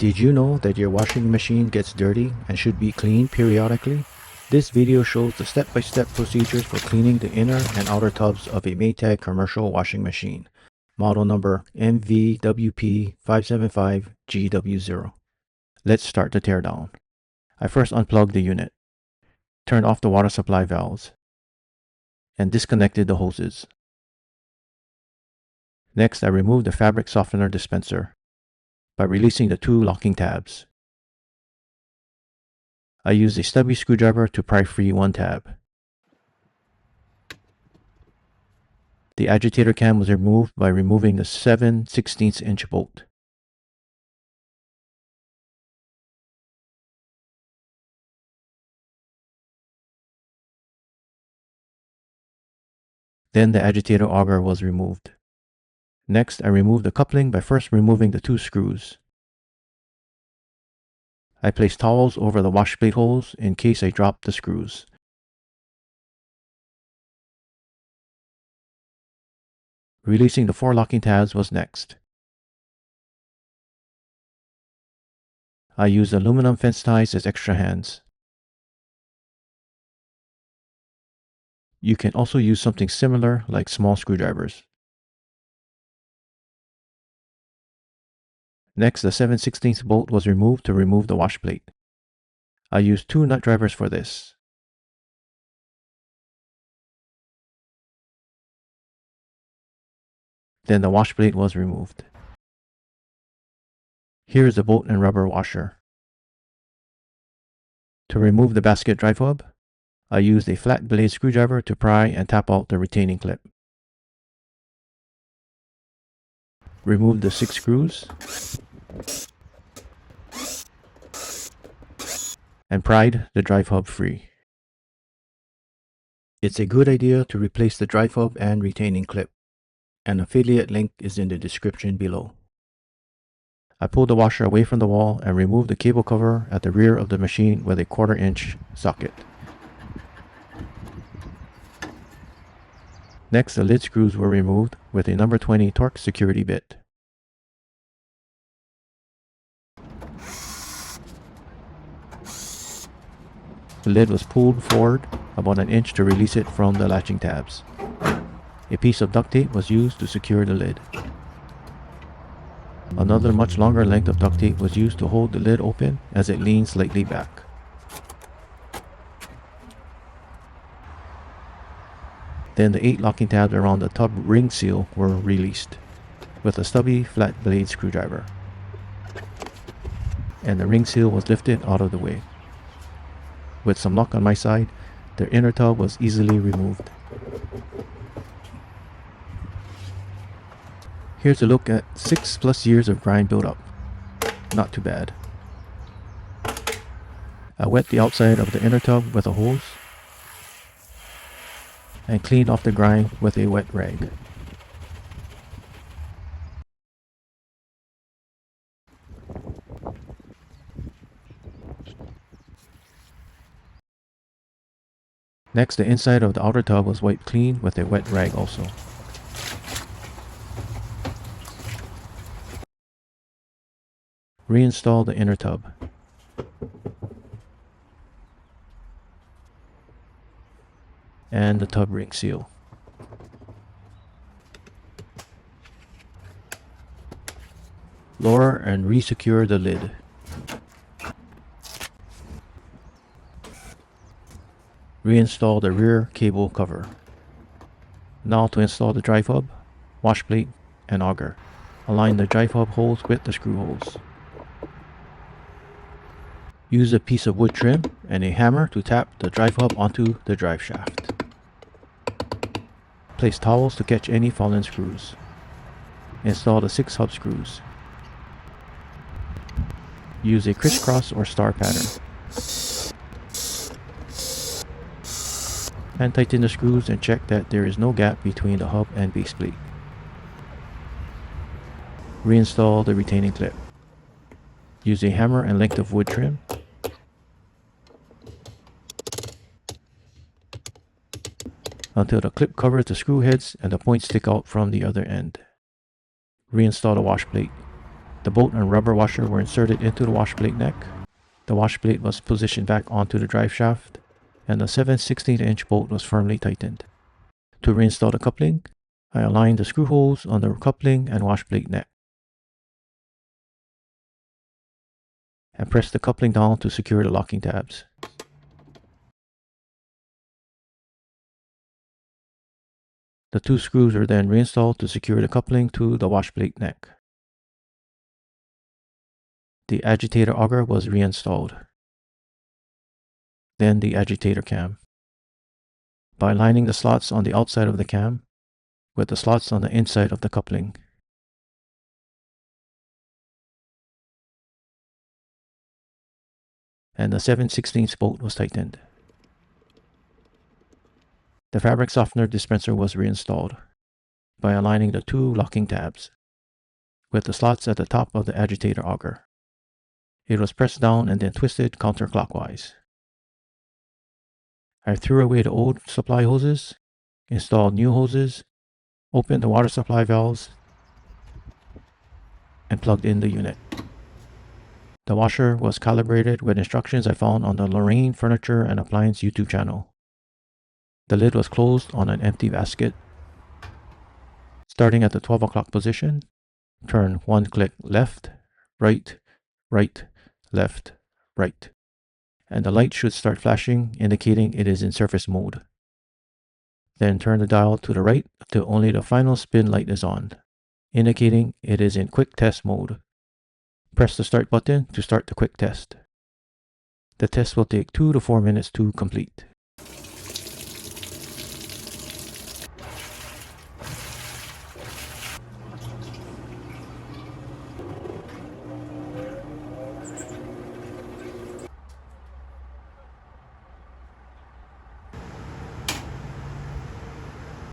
Did you know that your washing machine gets dirty and should be cleaned periodically? This video shows the step-by-step procedures for cleaning the inner and outer tubs of a Maytag commercial washing machine, model number MVWP575GW0. Let's start the teardown. I first unplugged the unit, turned off the water supply valves, and disconnected the hoses. Next, I removed the fabric softener dispenser by releasing the two locking tabs. I used a stubby screwdriver to pry free one tab. The agitator cam was removed by removing the 7/16" bolt. Then the agitator auger was removed. Next, I removed the coupling by first removing the two screws. I placed towels over the wash plate holes in case I dropped the screws. Releasing the four locking tabs was next. I used aluminum fence ties as extra hands. You can also use something similar like small screwdrivers. Next, the 7/16" bolt was removed to remove the wash plate. I used two nut drivers for this. Then the wash plate was removed. Here is the bolt and rubber washer. To remove the basket drive hub, I used a flat blade screwdriver to pry and tap out the retaining clip. Remove the 6 screws and pried the drive hub free. It's a good idea to replace the drive hub and retaining clip. An affiliate link is in the description below. I pulled the washer away from the wall and removed the cable cover at the rear of the machine with a 1/4" socket. Next, the lid screws were removed with a number 20 torque security bit. The lid was pulled forward about 1 inch to release it from the latching tabs. A piece of duct tape was used to secure the lid. Another much longer length of duct tape was used to hold the lid open as it leaned slightly back. Then the 8 locking tabs around the tub ring seal were released with a stubby flat blade screwdriver, and the ring seal was lifted out of the way. With some luck on my side, the inner tub was easily removed. Here's a look at 6+ years of grime buildup. Not too bad. I wet the outside of the inner tub with a hose and cleaned off the grime with a wet rag. Next, the inside of the outer tub was wiped clean with a wet rag also. Reinstall the inner tub. And the tub ring seal. Lower and re-secure the lid. Reinstall the rear cable cover. Now to install the drive hub, wash plate, and auger. Align the drive hub holes with the screw holes. Use a piece of wood trim and a hammer to tap the drive hub onto the drive shaft. Place towels to catch any fallen screws. Install the 6 hub screws. Use a crisscross or star pattern. And tighten the screws and check that there is no gap between the hub and base plate. Reinstall the retaining clip. Use a hammer and length of wood trim. Until the clip covers the screw heads and the points stick out from the other end. Reinstall the wash plate. The bolt and rubber washer were inserted into the wash plate neck. The wash plate was positioned back onto the drive shaft, and the 7/16" bolt was firmly tightened. To reinstall the coupling, I aligned the screw holes on the coupling and wash plate neck, and pressed the coupling down to secure the locking tabs. The 2 screws are then reinstalled to secure the coupling to the wash plate neck. The agitator auger was reinstalled. Then the agitator cam. By aligning the slots on the outside of the cam with the slots on the inside of the coupling. And the 7/16 bolt was tightened. The fabric softener dispenser was reinstalled by aligning the 2 locking tabs with the slots at the top of the agitator auger. It was pressed down and then twisted counterclockwise. I threw away the old supply hoses, installed new hoses, opened the water supply valves, and plugged in the unit. The washer was calibrated with instructions I found on the Lorraine Furniture and Appliance YouTube channel. The lid was closed on an empty basket. Starting at the 12 o'clock position, turn 1 click left, right, right, left, right, and the light should start flashing, indicating it is in surface mode. Then turn the dial to the right till only the final spin light is on, indicating it is in quick test mode. Press the start button to start the quick test. The test will take 2 to 4 minutes to complete.